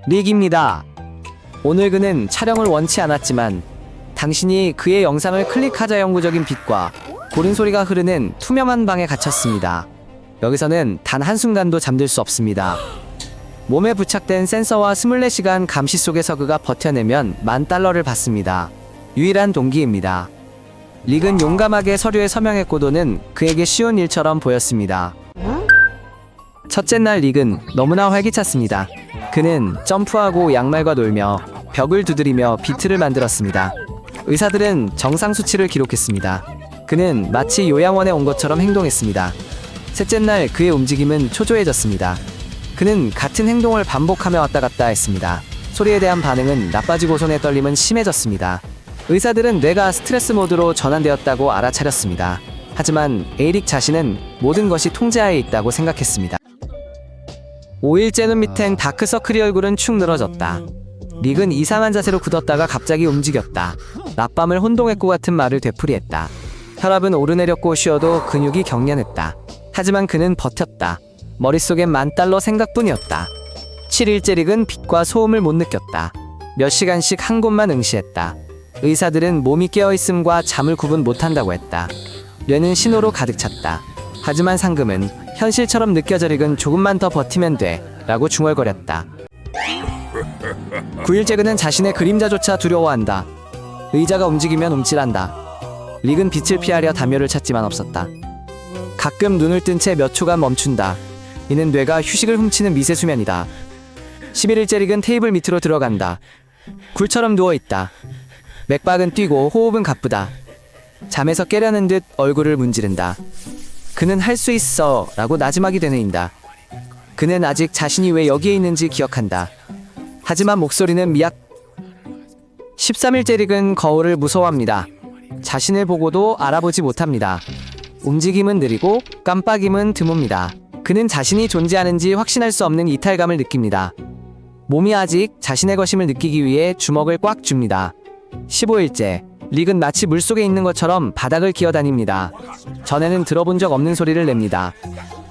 릭입니다. 오늘 그는 촬영을 원치 않았지만 당신이 그의 영상을 클릭하자 영구적인 빛과 고른 소리가 흐르는 투명한 방에 갇혔습니다. 여기서는 단 한순간도 잠들 수 없습니다. 몸에 부착된 센서와 24시간 감시 속에서 그가 버텨내면 $10,000를 받습니다. 유일한 동기입니다. 릭은 용감하게 서류에 서명했고도는 그에게 쉬운 일처럼 보였습니다. 첫째 날 릭은 너무나 활기찼습니다. 그는 점프하고 양말과 놀며 벽을 두드리며 비트를 만들었습니다. 의사들은 정상 수치를 기록했습니다. 그는 마치 요양원에 온 것처럼 행동했습니다. 셋째 날 그의 움직임은 초조해졌습니다. 그는 같은 행동을 반복하며 왔다 갔다 했습니다. 소리에 대한 반응은 나빠지고 손의 떨림은 심해졌습니다. 의사들은 뇌가 스트레스 모드로 전환되었다고 알아차렸습니다. 하지만 에이릭 자신은 모든 것이 통제하에 있다고 생각했습니다. 5일째 눈 밑엔 다크서클이 얼굴은 축 늘어졌다. 릭은 이상한 자세로 굳었다가 갑자기 움직였다. 낮밤을 혼동했고 같은 말을 되풀이했다. 혈압은 오르내렸고 쉬어도 근육이 경련했다. 하지만 그는 버텼다. 머릿속엔 $10,000 생각뿐이었다. 7일째 릭은 빛과 소음을 못 느꼈다. 몇 시간씩 한 곳만 응시했다. 의사들은 몸이 깨어있음과 잠을 구분 못한다고 했다. 뇌는 신호로 가득 찼다. 하지만 상금은 현실처럼 느껴져 릭은 조금만 더 버티면 돼 라고 중얼거렸다. 9일째 그는 자신의 그림자조차 두려워한다. 의자가 움직이면 움찔한다. 릭은 빛을 피하려 담요를 찾지만 없었다. 가끔 눈을 뜬 채 몇 초간 멈춘다. 이는 뇌가 휴식을 훔치는 미세수면이다. 11일째 릭은 테이블 밑으로 들어간다. 굴처럼 누워있다. 맥박은 뛰고 호흡은 가쁘다. 잠에서 깨려는 듯 얼굴을 문지른다. 그는 할 수 있어 라고 나지막이 되뇌인다. 그는 아직 자신이 왜 여기에 있는지 기억한다. 하지만 목소리는 미약. 13일째 릭은 거울을 무서워합니다. 자신을 보고도 알아보지 못합니다. 움직임은 느리고 깜빡임은 드뭅니다. 그는 자신이 존재하는지 확신할 수 없는 이탈감을 느낍니다. 몸이 아직 자신의 것임을 느끼기 위해 주먹을 꽉 줍니다. 15일째, 릭은 마치 물속에 있는 것처럼 바닥을 기어다닙니다. 전에는 들어본 적 없는 소리를 냅니다.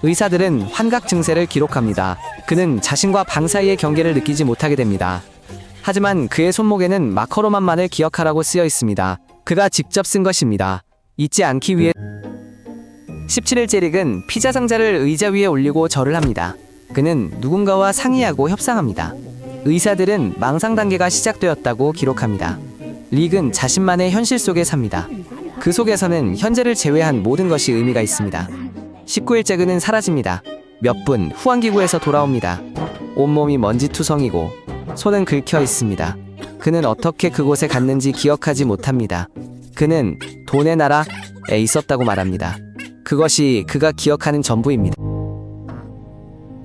의사들은 환각 증세를 기록합니다. 그는 자신과 방 사이의 경계를 느끼지 못하게 됩니다. 하지만 그의 손목에는 마커로만만을 기억하라고 쓰여 있습니다. 그가 직접 쓴 것입니다. 잊지 않기 위해. 17일째 릭은 피자 상자를 의자 위에 올리고 절을 합니다. 그는 누군가와 상의하고 협상합니다. 의사들은 망상 단계가 시작되었다고 기록합니다. 릭은 자신만의 현실 속에 삽니다. 그 속에서는 현재를 제외한 모든 것이 의미가 있습니다. 19일째 그는 사라집니다. 몇 분 후 환기구에서 돌아옵니다. 온몸이 먼지투성이고 손은 긁혀 있습니다. 그는 어떻게 그곳에 갔는지 기억하지 못합니다. 그는 돈의 나라에 있었다고 말합니다. 그것이 그가 기억하는 전부입니다.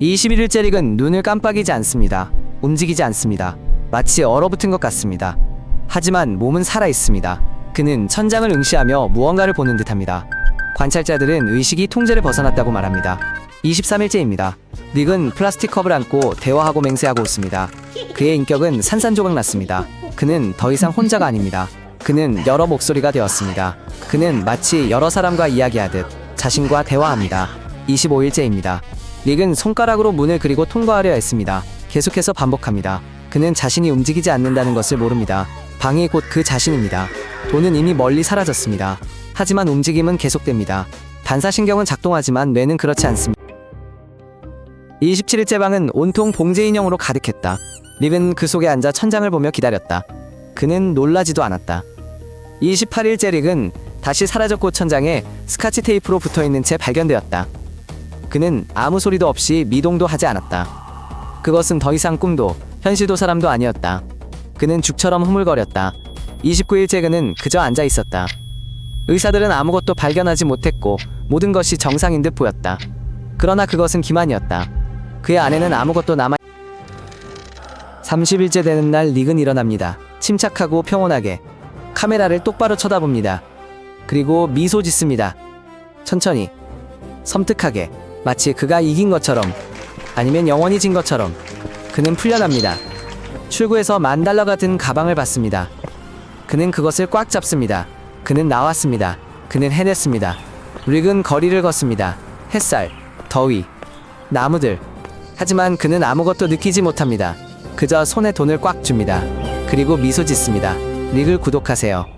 21일째 릭은 눈을 깜빡이지 않습니다. 움직이지 않습니다. 마치 얼어붙은 것 같습니다. 하지만 몸은 살아있습니다. 그는 천장을 응시하며 무언가를 보는 듯합니다. 관찰자들은 의식이 통제를 벗어났다고 말합니다. 23일째입니다. 릭은 플라스틱 컵을 안고 대화하고 맹세하고 웃습니다. 그의 인격은 산산조각났습니다. 그는 더 이상 혼자가 아닙니다. 그는 여러 목소리가 되었습니다. 그는 마치 여러 사람과 이야기하듯 자신과 대화합니다. 25일째입니다. 릭은 손가락으로 문을 그리고 통과하려 했습니다. 계속해서 반복합니다. 그는 자신이 움직이지 않는다는 것을 모릅니다. 방이 곧 그 자신입니다. 돈은 이미 멀리 사라졌습니다. 하지만 움직임은 계속됩니다. 반사신경은 작동하지만 뇌는 그렇지 않습니다. 27일째 방은 온통 봉제 인형으로 가득했다. 릭은 그 속에 앉아 천장을 보며 기다렸다. 그는 놀라지도 않았다. 28일째 릭은 다시 사라졌고 천장에 스카치 테이프로 붙어있는 채 발견되었다. 그는 아무 소리도 없이 미동도 하지 않았다. 그것은 더 이상 꿈도 현실도 사람도 아니었다. 그는 죽처럼 흐물거렸다. 29일째 그는 그저 앉아 있었다. 의사들은 아무것도 발견하지 못했고 모든 것이 정상인 듯 보였다. 그러나 그것은 기만이었다. 그의 안에는 아무것도 남아. 30일째 되는 날 릭은 일어납니다. 침착하고 평온하게 카메라를 똑바로 쳐다봅니다. 그리고 미소 짓습니다. 천천히, 섬뜩하게, 마치 그가 이긴 것처럼, 아니면 영원히 진 것처럼. 그는 풀려납니다. 출구에서 $10,000가 든 가방을 받습니다. 그는 그것을 꽉 잡습니다. 그는 나왔습니다. 그는 해냈습니다. 릭은 거리를 걷습니다. 햇살, 더위, 나무들. 하지만 그는 아무것도 느끼지 못합니다. 그저 손에 돈을 꽉 줍니다. 그리고 미소 짓습니다. 닉을 구독하세요.